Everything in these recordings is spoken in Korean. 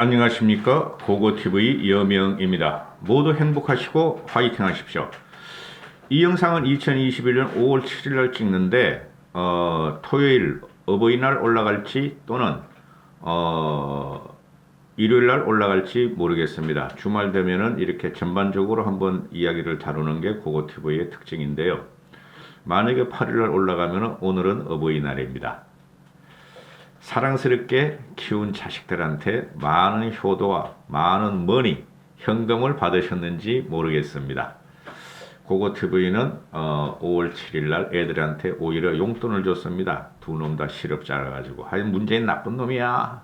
안녕하십니까. 고고TV 여명입니다. 모두 행복하시고 화이팅 하십시오. 이 영상은 2021년 5월 7일 날 찍는데 토요일 어버이날 올라갈지 또는 일요일 날 올라갈지 모르겠습니다. 주말 되면은 이렇게 전반적으로 한번 이야기를 다루는 게 고고TV의 특징인데요. 만약에 8일 날 올라가면은 오늘은 어버이날입니다. 사랑스럽게 키운 자식들한테 많은 효도와 많은 머니, 현금을 받으셨는지 모르겠습니다. 고고TV는 5월 7일 날 애들한테 오히려 용돈을 줬습니다. 두 놈 다 실업자라가지고. 하여튼 문재인 나쁜 놈이야.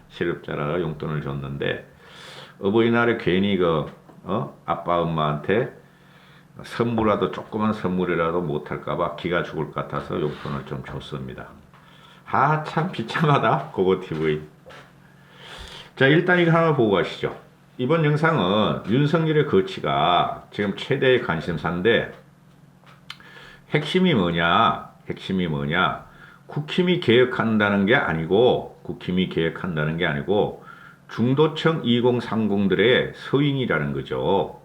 실업자라가 용돈을 줬는데 어버이날에 괜히 아빠 엄마한테 선물이라도 조그만 선물이라도 못할까봐 기가 죽을 것 같아서 용돈을 좀 줬습니다. 참 비참하다 고고TV. 자, 일단 이거 하나 보고 가시죠. 이번 영상은 윤석열의 거취가 지금 최대의 관심사인데 핵심이 뭐냐, 국힘이 개혁한다는 게 아니고 중도층 2030들의 서윙이라는 거죠.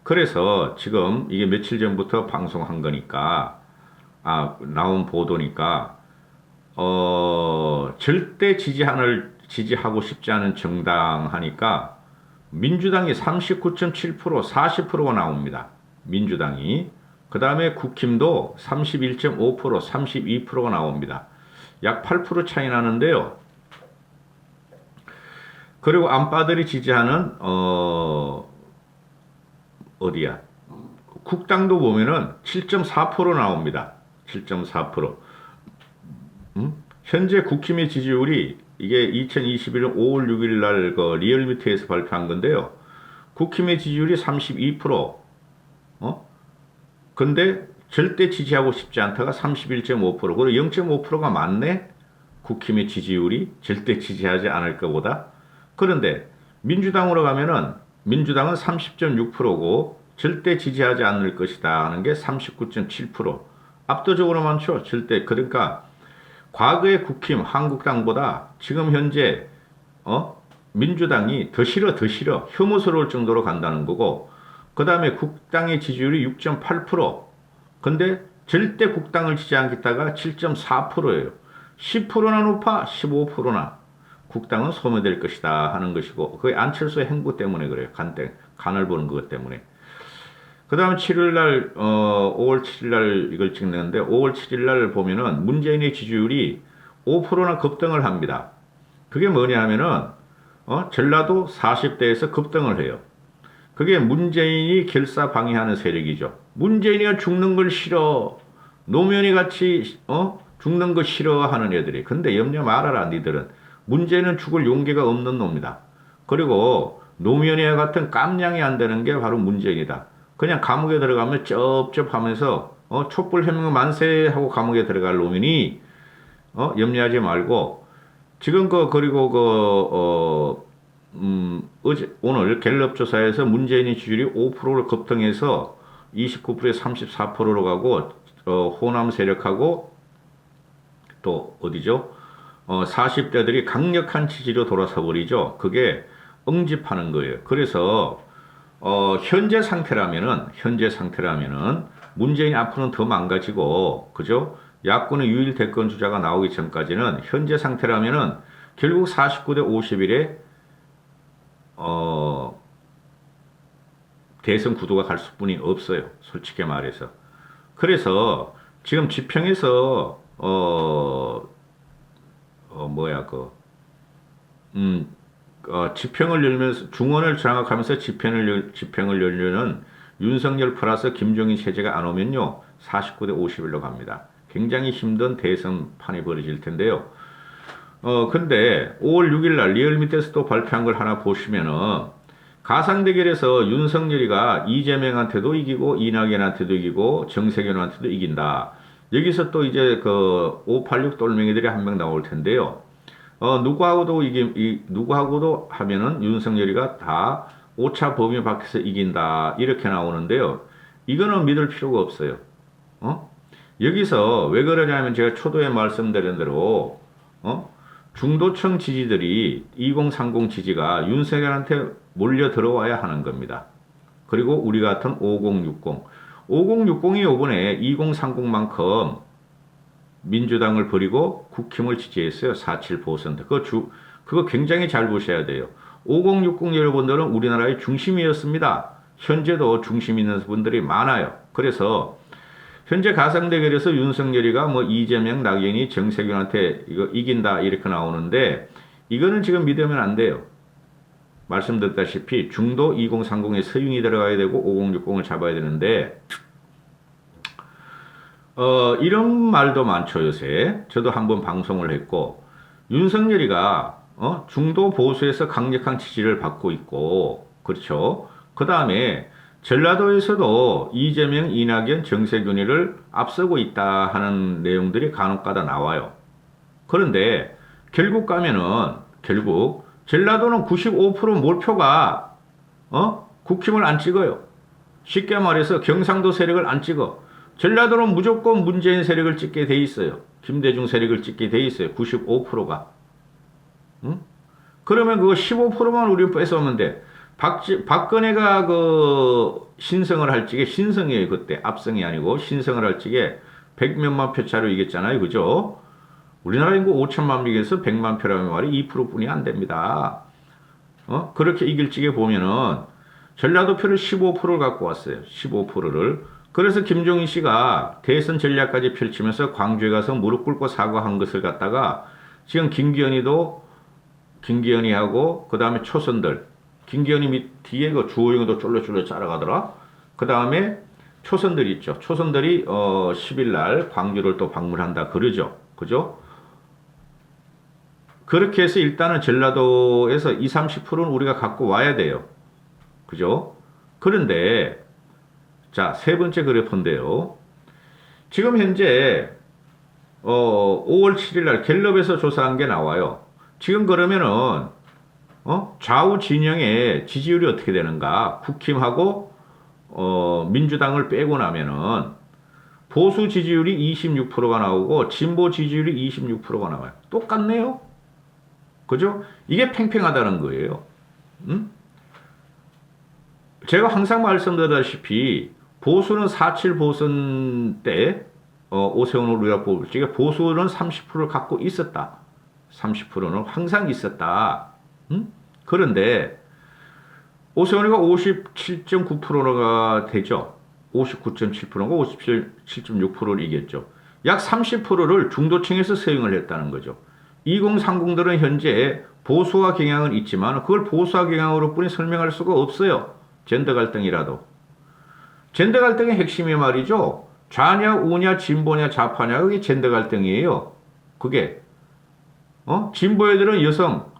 그래서 지금 이게 며칠 전부터 방송한 거니까 나온 보도니까 절대 지지하고 싶지 않은 정당 하니까 민주당이 39.7%, 40%가 나옵니다. 민주당이. 그 다음에 국힘도 31.5%, 32%가 나옵니다. 약 8% 차이 나는데요. 그리고 안빠들이 지지하는 어디야? 국당도 보면은 7.4% 나옵니다. 7.4%. 현재 국힘의 지지율이 이게 2021년 5월 6일 날 리얼미터에서 발표한 건데요. 국힘의 지지율이 32%. 근데 절대 지지하고 싶지 않다가 31.5%. 그리고 0.5%가 많네. 국힘의 지지율이 절대 지지하지 않을 것보다. 그런데 민주당으로 가면은 민주당은 30.6%고 절대 지지하지 않을 것이다 하는 게 39.7%. 압도적으로 많죠. 절대. 그러니까 과거의 국힘 한국당보다 지금 현재 민주당이 더 싫어 혐오스러울 정도로 간다는 거고, 그 다음에 국당의 지지율이 6.8%. 근데 절대 국당을 지지 않겠다가 7.4%예요. 10%나 높아 15%나 국당은 소멸될 것이다 하는 것이고, 그게 안철수의 행보 때문에 그래요. 간을 보는 것 때문에. 그 다음 7일날, 5월 7일날 이걸 찍는데, 5월 7일날 보면은 문재인의 지지율이 5%나 급등을 합니다. 그게 뭐냐 하면은, 전라도 40대에서 급등을 해요. 그게 문재인이 결사방해하는 세력이죠. 문재인이가 죽는 걸 싫어. 노무현이 같이, 죽는 거 싫어하는 애들이. 근데 염려 말아라, 니들은. 문재인은 죽을 용기가 없는 놈이다. 그리고 노무현이와 같은 깜냥이 안 되는 게 바로 문재인이다. 그냥 감옥에 들어가면 쩝쩝하면서 촛불 혁명 만세 하고 감옥에 들어갈 놈이니 염려하지 말고 지금 그리고 오늘 갤럽 조사에서 문재인의 지지율이 5%를 급등해서 29%에 34%로 가고 호남 세력하고 또 어디죠? 40대들이 강력한 지지로 돌아서 버리죠. 그게 응집하는 거예요. 그래서 현재 상태라면은 문재인이 앞으로는 더 망가지고, 그죠? 야권의 유일 대권 주자가 나오기 전까지는 현재 상태라면은 결국 49대 51에 대선 구도가 갈 수뿐이 없어요. 솔직히 말해서. 그래서 지금 지평에서 지평을 열면서 중원을 장악하면서 지평을 열려는 윤석열 플러스 김종인 체제가 안 오면요 49대 51로 갑니다. 굉장히 힘든 대선판이 벌어질 텐데요. 근데 5월 6일 날 리얼미터에서 또 발표한 걸 하나 보시면은 가상 대결에서 윤석열이가 이재명한테도 이기고 이낙연한테도 이기고 정세균한테도 이긴다. 여기서 또 이제 586 똘맹이들이 한 명 나올 텐데요. 누구하고도 하면은 윤석열이가 다 5차 범위 밖에서 이긴다. 이렇게 나오는데요. 이거는 믿을 필요가 없어요. 여기서 왜 그러냐면 제가 초도에 말씀드린 대로, 중도층 지지들이 2030 지지가 윤석열한테 몰려 들어와야 하는 겁니다. 그리고 우리 같은 5060. 5060이 이번에 2030만큼 민주당을 버리고 국힘을 지지했어요. 47%. 그거 굉장히 잘 보셔야 돼요. 5060 여러분들은 우리나라의 중심이었습니다. 현재도 중심 있는 분들이 많아요. 그래서 현재 가상대결에서 윤석열이가 뭐 이재명, 낙연이 정세균한테 이거 이긴다 이렇게 나오는데 이거는 지금 믿으면 안 돼요. 말씀드렸다시피 중도 2030에 서윤이 들어가야 되고 5060을 잡아야 되는데 이런 말도 많죠 요새. 저도 한번 방송을 했고 윤석열이가 중도 보수에서 강력한 지지를 받고 있고 그렇죠. 그 다음에 전라도에서도 이재명, 이낙연, 정세균이를 앞서고 있다 하는 내용들이 간혹가다 나와요. 그런데 결국 가면은 전라도는 95% 몰표가 국힘을 안 찍어요. 쉽게 말해서 경상도 세력을 안 찍어. 전라도는 무조건 문재인 세력을 찍게 돼 있어요. 김대중 세력을 찍게 돼 있어요. 95%가. 응? 그러면 그거 15%만 우리 뺏어오면 돼. 박근혜가 그 신성을 할 적에 신성이에요. 그때 압승이 아니고 신성을 할 적에 100몇만 표 차로 이겼잖아요. 그죠? 우리나라 인구 5천만 명에서 100만 표라는 말이 2%뿐이 안 됩니다. 그렇게 이길 적에 보면은 전라도 표를 15%를 갖고 왔어요. 15%를. 그래서 김종인 씨가 대선 전략까지 펼치면서 광주에 가서 무릎 꿇고 사과한 것을 갖다가 지금 김기현이하고 그 다음에 초선들 김기현이 뒤에 그 주호영도 쫄래쫄래 따라가더라. 그 다음에 초선들이 있죠. 초선들이 10일 날 광주를 또 방문한다 그러죠. 그죠? 그렇게 해서 일단은 전라도에서 20, 30%는 우리가 갖고 와야 돼요. 그죠? 그런데 자, 세 번째 그래프인데요. 지금 현재 5월 7일 날 갤럽에서 조사한 게 나와요. 지금 그러면은 좌우 진영의 지지율이 어떻게 되는가? 국힘하고 민주당을 빼고 나면은 보수 지지율이 26%가 나오고 진보 지지율이 26%가 나와요. 똑같네요. 그죠? 이게 팽팽하다는 거예요. 제가 항상 말씀드렸다시피 보수는 4.7 보선 때 오세훈을 우리가 뽑을 적에 보수는 30%를 갖고 있었다. 30%는 항상 있었다. 그런데 오세훈이가 57.9%가 되죠. 59.7%가 57.6%를 이겼죠. 약 30%를 중도층에서 서행을 했다는 거죠. 2030들은 현재 보수화 경향은 있지만 그걸 보수화 경향으로 뿐이 설명할 수가 없어요. 젠더 갈등이라도. 젠더 갈등의 핵심이 말이죠. 좌냐 우냐 진보냐 좌파냐 그게 젠더 갈등이에요. 그게 진보 애들은 여성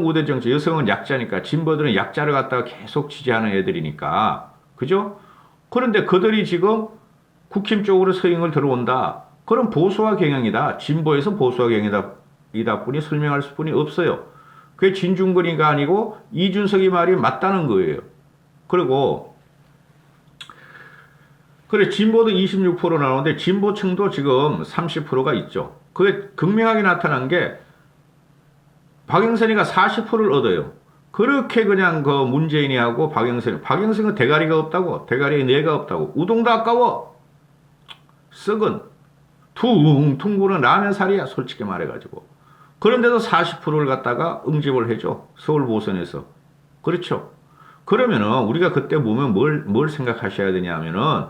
우대 정치, 여성은 약자니까 진보들은 약자를 갖다가 계속 지지하는 애들이니까 그죠? 그런데 그들이 지금 국힘 쪽으로 서행을 들어온다. 그럼 보수화 경향이다. 진보에서 보수화 경향이다 뿐이 설명할 수뿐이 없어요. 그게 진중권이가 아니고 이준석이 말이 맞다는 거예요. 그리고 그래 진보도 26% 나오는데 진보층도 지금 30%가 있죠. 그게 극명하게 나타난 게 박영선이가 40%를 얻어요. 그렇게 그냥 그 문재인이하고 박영선은 대가리가 없다고, 대가리에 뇌가 없다고, 우동도 아까워. 썩은 퉁퉁 부는 라면살이야 솔직히 말해가지고. 그런데도 40%를 갖다가 응집을 해줘. 서울 보선에서. 그렇죠. 그러면은 우리가 그때 보면 뭘 생각하셔야 되냐 하면은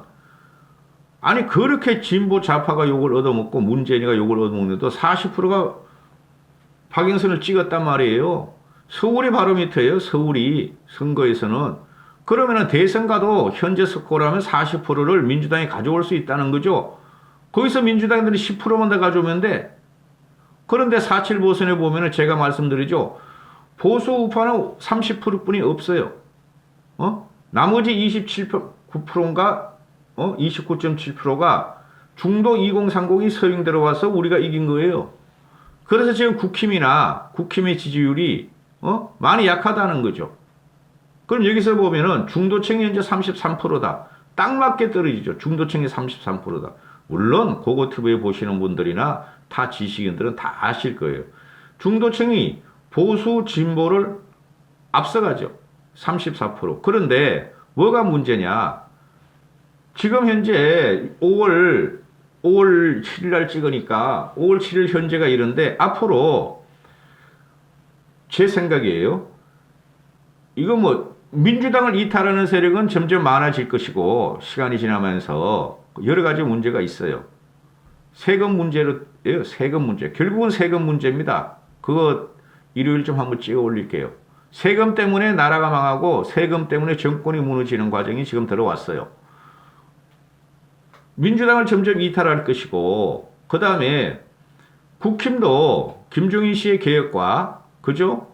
아니 그렇게 진보 좌파가 욕을 얻어먹고 문재인이가 욕을 얻어먹는데도 40%가 박영선을 찍었단 말이에요. 서울이 바로 밑에요. 서울이 선거에서는. 그러면은 대선 가도 현재 스코어라면 40%를 민주당이 가져올 수 있다는 거죠. 거기서 민주당들이 10%만 더 가져오면 돼. 그런데 4.7 보선에 보면은 제가 말씀드리죠. 보수 우파는 30%뿐이 없어요. 나머지 9%인가 29.7%가 중도 2030이 서행 들어와서 우리가 이긴 거예요. 그래서 지금 국힘의 지지율이 많이 약하다는 거죠. 그럼 여기서 보면은 중도층이 현재 33%다. 딱 맞게 떨어지죠. 중도층이 33%다. 물론 고고TV에 보시는 분들이나 타 지식인들은 다 아실 거예요. 중도층이 보수 진보를 앞서가죠. 34%. 그런데 뭐가 문제냐? 지금 현재 5월 7일 날 찍으니까 5월 7일 현재가 이런데 앞으로 제 생각이에요. 이거 뭐 민주당을 이탈하는 세력은 점점 많아질 것이고 시간이 지나면서 여러 가지 문제가 있어요. 세금 문제로예요. 세금 문제. 결국은 세금 문제입니다. 그거 일요일 좀 한번 찍어 올릴게요. 세금 때문에 나라가 망하고 세금 때문에 정권이 무너지는 과정이 지금 들어왔어요. 민주당을 점점 이탈할 것이고 그 다음에 국힘도 김종인 씨의 개혁과 그죠?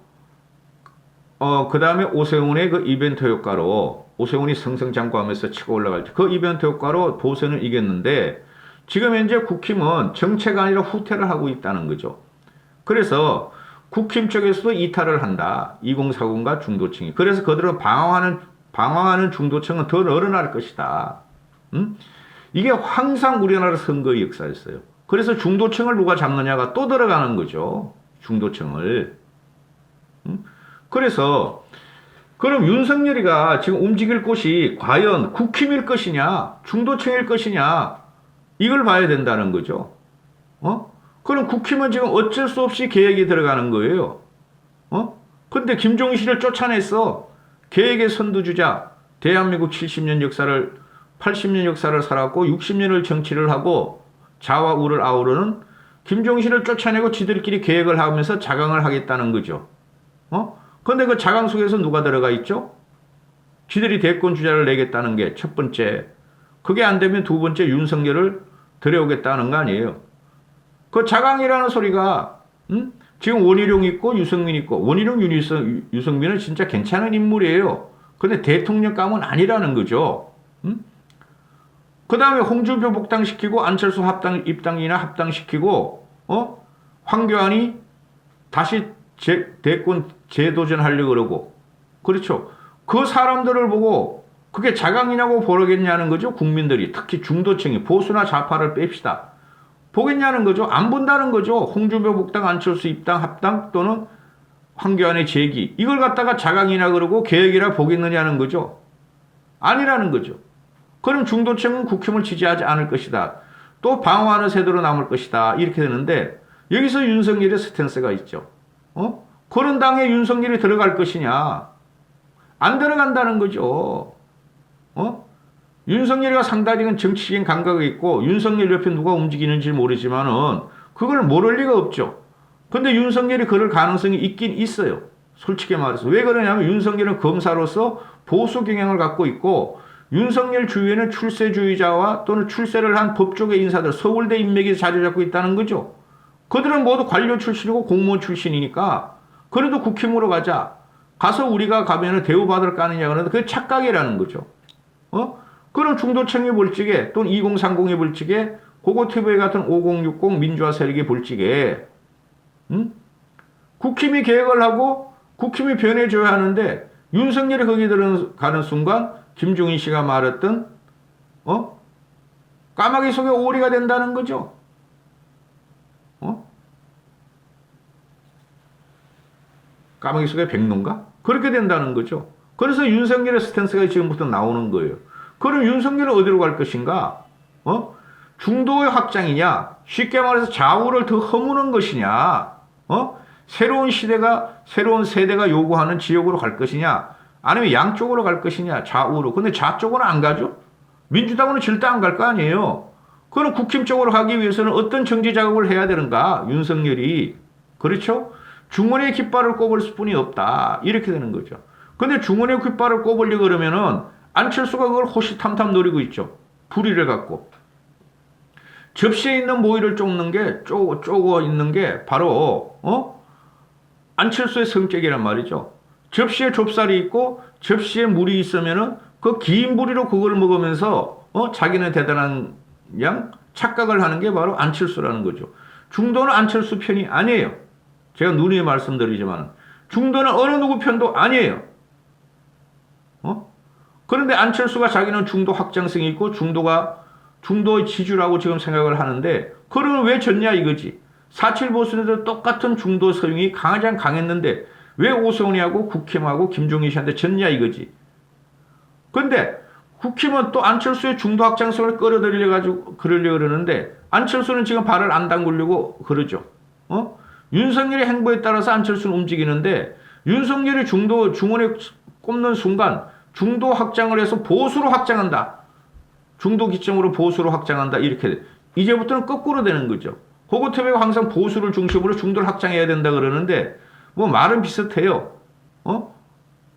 그 다음에 오세훈의 그 이벤트 효과로 오세훈이 승승장구하면서 치고 올라갈 때 그 이벤트 효과로 보선을 이겼는데 지금 현재 국힘은 정체가 아니라 후퇴를 하고 있다는 거죠. 그래서 국힘 쪽에서도 이탈을 한다. 2040과 중도층이. 그래서 그들은 방황하는 중도층은 더 늘어날 것이다. 이게 항상 우리나라 선거의 역사였어요. 그래서 중도층을 누가 잡느냐가 또 들어가는 거죠. 중도층을. 그래서 그럼 윤석열이가 지금 움직일 곳이 과연 국힘일 것이냐, 중도층일 것이냐, 이걸 봐야 된다는 거죠. 그럼 국힘은 지금 어쩔 수 없이 계획이 들어가는 거예요. 근데 김종인 씨를 쫓아냈어. 계획의 선두주자. 대한민국 70년 역사를, 80년 역사를 살았고 60년을 정치를 하고 자와 우를 아우르는 김종인 씨를 쫓아내고 지들끼리 계획을 하면서 자강을 하겠다는 거죠. 근데 그 자강 속에서 누가 들어가 있죠? 지들이 대권 주자를 내겠다는 게 첫 번째. 그게 안 되면 두 번째 윤석열을 들여오겠다는 거 아니에요. 그 자강이라는 소리가 지금 원희룡 있고 유승민 있고 원희룡 유승민은 진짜 괜찮은 인물이에요. 근데 대통령감은 아니라는 거죠. 그 다음에 홍준표 복당시키고 안철수 입당이나 합당시키고 황교안이 다시 대권 재도전하려고 그러고 그렇죠. 그 사람들을 보고 그게 자강이냐고 보겠냐는 거죠. 국민들이 특히 중도층이 보수나 좌파를 뺍시다. 보겠냐는 거죠. 안 본다는 거죠. 홍준표 복당 안철수 입당 합당 또는 황교안의 재기 이걸 갖다가 자강이나 그러고 계획이라 보겠느냐는 거죠. 아니라는 거죠. 그럼 중도층은 국힘을 지지하지 않을 것이다. 또 방어하는 세도로 남을 것이다. 이렇게 되는데 여기서 윤석열의 스탠스가 있죠. 그런 당에 윤석열이 들어갈 것이냐. 안 들어간다는 거죠. 윤석열이가 상당히 정치적인 감각이 있고 윤석열 옆에 누가 움직이는지 모르지만은 그걸 모를 리가 없죠. 근데 윤석열이 그럴 가능성이 있긴 있어요. 솔직히 말해서. 왜 그러냐면 윤석열은 검사로서 보수 경향을 갖고 있고 윤석열 주위에는 출세주의자와 또는 출세를 한 법조계 인사들, 서울대 인맥이 자리 잡고 있다는 거죠. 그들은 모두 관료 출신이고 공무원 출신이니까 그래도 국힘으로 가자. 가서 우리가 가면은 대우받을 거 아니냐 그러는데 그게 착각이라는 거죠. 그럼 중도층이 볼 적에 또는 2030이 볼 적에 고고TV 같은 5060 민주화 세력이 볼 적에 국힘이 계획을 하고 국힘이 변해줘야 하는데 윤석열이 거기 들어가는 순간 김종인 씨가 말했던 까마귀 속에 오리가 된다는 거죠. 까마귀 속에 백론가? 그렇게 된다는 거죠. 그래서 윤석열의 스탠스가 지금부터 나오는 거예요. 그럼 윤석열은 어디로 갈 것인가? 중도의 확장이냐? 쉽게 말해서 좌우를 더 허무는 것이냐? 새로운 세대가 요구하는 지역으로 갈 것이냐? 아니면 양쪽으로 갈 것이냐? 좌우로. 근데 좌쪽으로 안 가죠? 민주당으로 절대 안 갈 거 아니에요. 그럼 국힘 쪽으로 가기 위해서는 어떤 정치 작업을 해야 되는가? 윤석열이. 그렇죠? 중원의 깃발을 꼽을 수뿐이 없다. 이렇게 되는 거죠. 근데 중원의 깃발을 꼽으려고 그러면은 안철수가 그걸 호시탐탐 노리고 있죠. 불의를 갖고. 접시에 있는 모이를 쪼고 있는 게 바로, 안철수의 성격이란 말이죠. 접시에 좁쌀이 있고 접시에 물이 있으면은 그 긴 부리로 그걸 먹으면서, 자기는 대단한 양 착각을 하는 게 바로 안철수라는 거죠. 중도는 안철수 편이 아니에요. 제가 누누이 말씀드리지만 중도는 어느 누구 편도 아니에요. 그런데 안철수가 자기는 중도 확장성이 있고 중도의 지주라고 지금 생각을 하는데 그러면 왜 졌냐 이거지. 4.7 보수들도 똑같은 중도 서용이 가장 강했는데 왜 오세훈이하고 국힘하고 김종인 씨한테 졌냐 이거지. 근데 국힘은 또 안철수의 중도 확장성을 끌어들이려 가지고 그러려고 그러는데 안철수는 지금 발을 안 담그려고 그러죠. 윤석열의 행보에 따라서 안철수는 움직이는데 윤석열이 중원에 꼽는 순간 중도 확장을 해서 보수로 확장한다. 중도 기점으로 보수로 확장한다. 이렇게 돼. 이제부터는 거꾸로 되는 거죠. 고고태배가 항상 보수를 중심으로 중도를 확장해야 된다 그러는데 뭐 말은 비슷해요.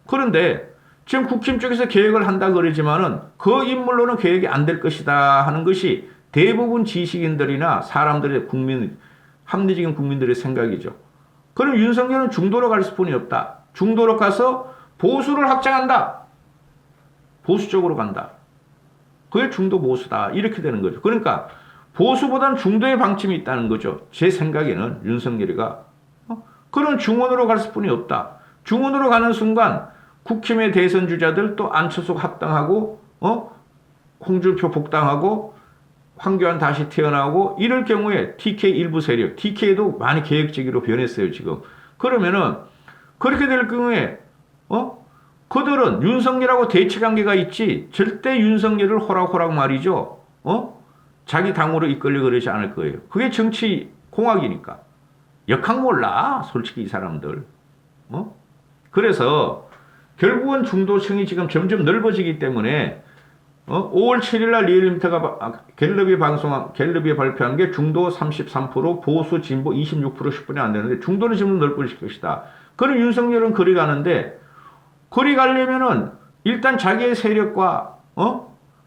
그런데 지금 국힘 쪽에서 계획을 한다 그러지만은 그 인물로는 계획이 안 될 것이다 하는 것이 대부분 지식인들이나 사람들의 합리적인 국민들의 생각이죠. 그럼 윤석열은 중도로 갈 수뿐이 없다. 중도로 가서 보수를 확장한다. 보수 쪽으로 간다. 그게 중도 보수다. 이렇게 되는 거죠. 그러니까 보수보다는 중도의 방침이 있다는 거죠. 제 생각에는 윤석열이가 그런 중원으로 갈 수뿐이 없다. 중원으로 가는 순간 국힘의 대선 주자들 또 안철수 합당하고 홍준표 복당하고 황교안 다시 태어나고 이럴 경우에 TK 일부 세력, TK도 많이 계획적으로 변했어요 지금. 그러면은 그렇게 될 경우에 그들은 윤석열하고 대치관계가 있지 절대 윤석열을 호락호락 말이죠. 자기 당으로 이끌려 그러지 않을 거예요. 그게 정치 공학이니까. 역학 몰라 솔직히 이 사람들. 그래서 결국은 중도층이 지금 점점 넓어지기 때문에 5월 7일 날 리얼미터가 갤럽이 발표한 게 중도 33%, 보수 진보 26% 10분이 안 되는데 중도는 지금 넓어질 것이다. 그럼 윤석열은 그리 가는데 그리 가려면은 일단 자기의 세력과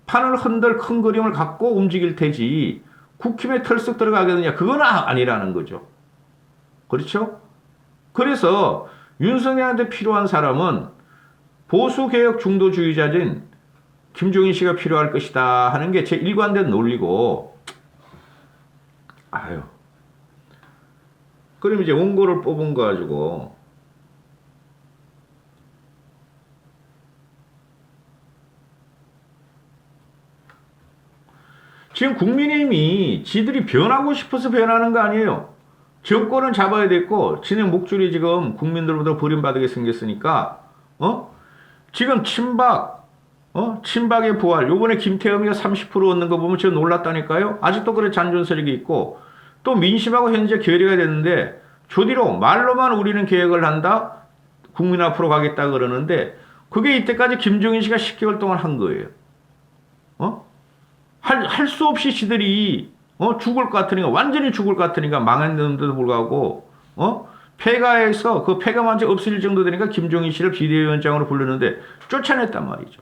판을 흔들 큰 그림을 갖고 움직일 테지 국힘에 털썩 들어가겠느냐 그건 아니라는 거죠. 그렇죠? 그래서 윤석열한테 필요한 사람은 보수개혁 중도주의자인 김종인 씨가 필요할 것이다 하는 게 제 일관된 논리고 그럼 이제 원고를 뽑은 거 가지고 지금 국민의힘이 지들이 변하고 싶어서 변하는 거 아니에요. 정권은 잡아야 됐고 지네 목줄이 지금 국민들보다 버림받게 생겼으니까 지금 친박의 부활 요번에 김태흠이가 30% 얻는 거 보면 제가 놀랐다니까요. 아직도 그래 잔존세력이 있고 또 민심하고 현재 결의가 됐는데 조디로 말로만 우리는 계획을 한다 국민 앞으로 가겠다 그러는데 그게 이때까지 김종인 씨가 10개월 동안 한 거예요. 할 수 없이 지들이 죽을 것 같으니까 완전히 죽을 것 같으니까 망했는데도 불구하고 폐가에서 그 폐가 완전 없어질 정도 되니까 김종인 씨를 비대위원장으로 부르는데 쫓아냈단 말이죠.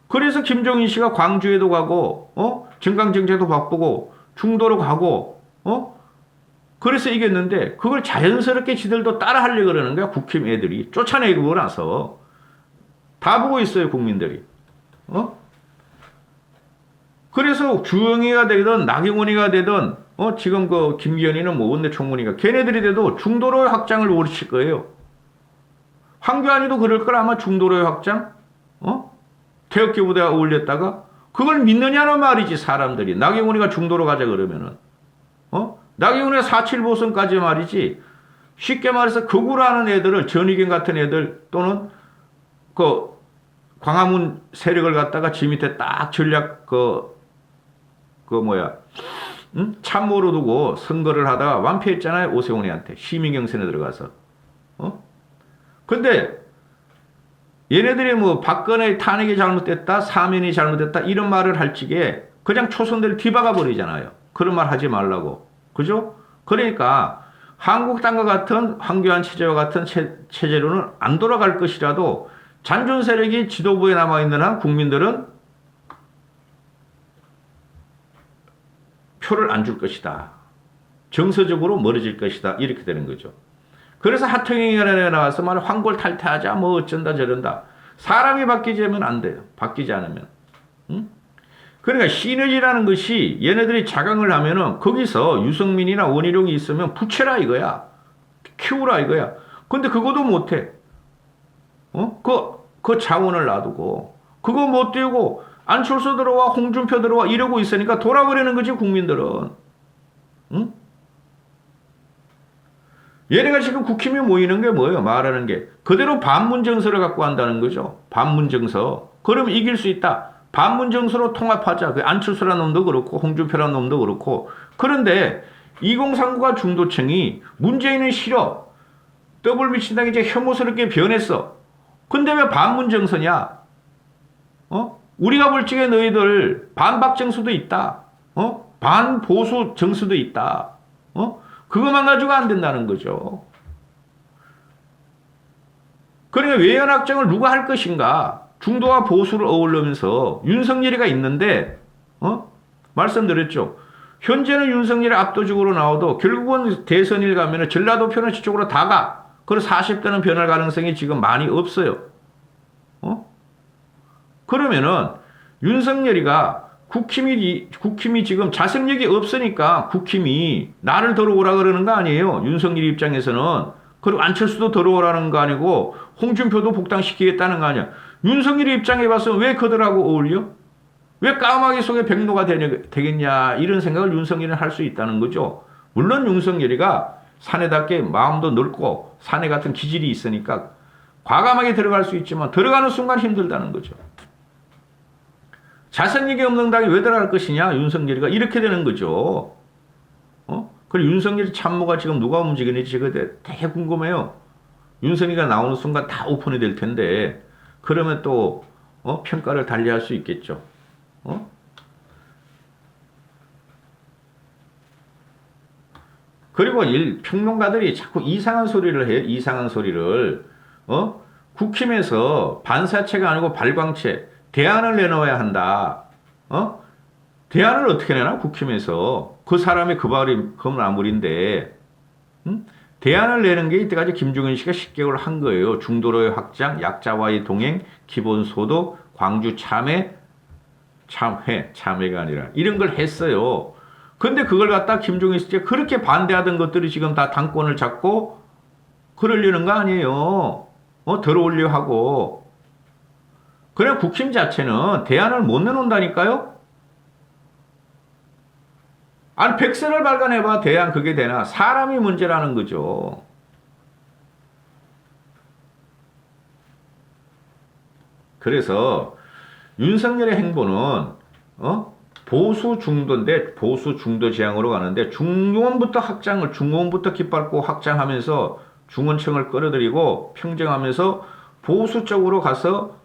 그래서 김종인 씨가 광주에도 가고 정강정책도 바쁘고 중도로 가고 그래서 이겼는데 그걸 자연스럽게 지들도 따라 하려고 그러는 거야. 국힘 애들이 쫓아내고 나서 다 보고 있어요 국민들이. 그래서 주영이가 되든 나경원이가 되든 지금 그 김기현이는 뭐 원내 총무니까 걔네들이 돼도 중도로 확장을 오르칠 거예요. 황교안이도 그럴 걸 아마 중도로의 확장? 태극기부대가 어울렸다가 그걸 믿느냐는 말이지 사람들이. 나경원이가 중도로 가자 그러면은 나경원이가 4.7 보선까지 말이지 쉽게 말해서 극우라는 애들을 전의견 같은 애들 또는 그 광화문 세력을 갖다가 지 밑에 딱 전략 참모로 두고 선거를 하다가 완패했잖아요. 오세훈이한테 시민경선에 들어가서. 근데 얘네들이 뭐 박근혜 탄핵이 잘못됐다, 사면이 잘못됐다 이런 말을 할 적에 그냥 초선들을 뒤박아 버리잖아요. 그런 말 하지 말라고. 그죠? 그러니까 한국당과 같은 황교안 체제와 같은 체제로는 안 돌아갈 것이라도 잔존 세력이 지도부에 남아있는 한 국민들은 표를 안 줄 것이다. 정서적으로 멀어질 것이다. 이렇게 되는 거죠. 그래서 하청영위원회에 나와서 말 황골 탈퇴하자 뭐 어쩐다 저런다. 사람이 바뀌자면 안 돼요. 바뀌지 않으면. 그러니까 시너지라는 것이 얘네들이 자강을 하면은 거기서 유승민이나 원희룡이 있으면 부채라 이거야. 키우라 이거야. 근데 그것도 못해. 그 자원을 놔두고 그거 못 띄우고 안철수 들어와 홍준표 들어와 이러고 있으니까 돌아버리는 거지 국민들은. 응? 얘네가 지금 국힘이 모이는 게 뭐예요? 말하는 게 그대로 반문정서를 갖고 한다는 거죠. 반문정서. 그럼 이길 수 있다. 반문정서로 통합하자. 그 안철수라는 놈도 그렇고 홍준표라는 놈도 그렇고. 그런데 2039가 중도층이 문재인은 싫어. 더불어민주당이 이제 혐오스럽게 변했어. 근데 왜 반문정서냐? 어? 우리가 볼 적에 너희들 반박 정서도 있다. 반보수 정서도 있다. 그것만 가지고 안 된다는 거죠. 그러니까 외연 확정을 누가 할 것인가? 중도와 보수를 어울리면서 윤석열이가 있는데, 말씀드렸죠. 현재는 윤석열이 압도적으로 나와도 결국은 대선일 가면은 전라도 표는 저쪽으로 다 가. 그래서 40대는 변할 가능성이 지금 많이 없어요. 그러면은 윤석열이가 국힘이 지금 자생력이 없으니까 국힘이 나를 들어오라 그러는 거 아니에요. 윤석열 입장에서는. 그리고 안철수도 들어오라는 거 아니고 홍준표도 복당시키겠다는 거 아니야. 윤석열 입장에 봐서 왜 그들하고 어울려? 왜 까마귀 속에 백로가 되겠냐 이런 생각을 윤석열은 할 수 있다는 거죠. 물론 윤석열이가 사내답게 마음도 넓고 사내 같은 기질이 있으니까 과감하게 들어갈 수 있지만 들어가는 순간 힘들다는 거죠. 자생력이 없는 당이 왜 들어갈 것이냐 윤석열이가 이렇게 되는 거죠. 그리고 윤석열이 참모가 지금 누가 움직이는지 지금 되게 궁금해요. 윤석열이가 나오는 순간 다 오픈이 될 텐데 그러면 또 평가를 달리할 수 있겠죠. 그리고 평론가들이 자꾸 이상한 소리를 해요. 이상한 소리를. 국힘에서 반사체가 아니고 발광체 대안을 내놓아야 한다. 대안을 어떻게 내나? 국힘에서. 그 사람의 그 말이 금나물인데 대안을 내는 게 이때까지 김종인 씨가 10개월 한 거예요. 중도로의 확장, 약자와의 동행, 기본소득, 광주 참회가 아니라 이런 걸 했어요. 근데 그걸 갖다 김종인 씨가 그렇게 반대하던 것들이 지금 다 당권을 잡고 그러려는 거 아니에요. 들어오려 하고. 그래 국힘 자체는 대안을 못 내놓는다니까요. 아니 백선을 발견해봐 대안 그게 되나? 사람이 문제라는 거죠. 그래서 윤석열의 행보는 보수 중도인데 보수 중도 지향으로 가는데 중원부터 깃밟고 확장하면서 중원층을 끌어들이고 평정하면서 보수 쪽으로 가서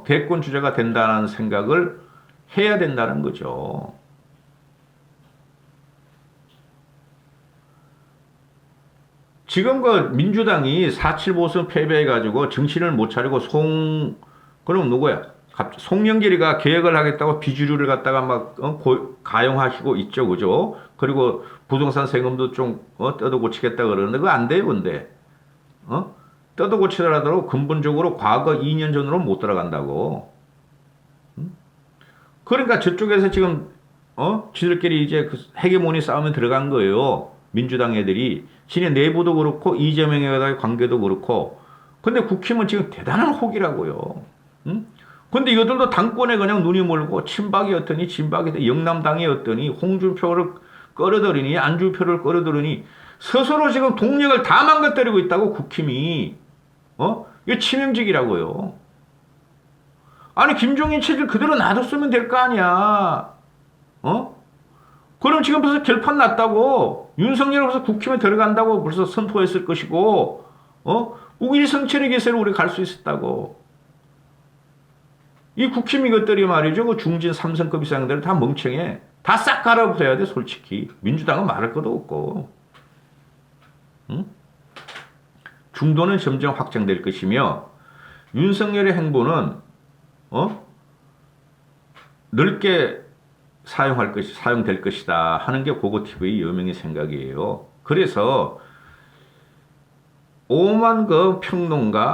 대권 주자가 된다는 생각을 해야 된다는 거죠. 지금 그 민주당이 4.7 보선 패배해가지고 정신을 못 차리고 그럼 누구야? 송영길이가 개혁을 하겠다고 비주류를 갖다가 막 가용하시고 있죠, 그죠? 그리고 부동산 세금도 좀 뜯어 고치겠다 그러는데 그거 안 돼요, 근데 뜯어 고치더라도 근본적으로 과거 2년 전으로 못 들어간다고. 그러니까 저쪽에서 지금 지들끼리 이제 그 헤게모니 싸움에 들어간 거예요. 민주당 애들이 지네 내부도 그렇고 이재명과의 관계도 그렇고. 근데 국힘은 지금 대단한 혹이라고요. 근데 이것들도 당권에 그냥 눈이 멀고 친박이었더니 진박이었더니 영남당이었더니 홍준표를 끌어들이니 안준표를 끌어들이니 스스로 지금 동력을 다 망가뜨리고 있다고 국힘이. 이게 치명적이라고요. 아니 김종인 체질 그대로 놔뒀으면 될 거 아니야. 그럼 지금 벌써 결판 났다고. 윤석열 벌써 국힘에 들어간다고 벌써 선포했을 것이고, 우길성천의 기세로 우리 갈 수 있었다고. 이 국힘 이것들이 말이죠. 그 중진 삼성급 이상들은 다 멍청해. 다 싹 갈아엎어야 돼, 솔직히. 민주당은 말할 것도 없고. 중도는 점점 확장될 것이며, 윤석열의 행보는, 넓게 사용될 것이다 하는 게 고고TV의 여명의 생각이에요. 그래서 오만 그 평론가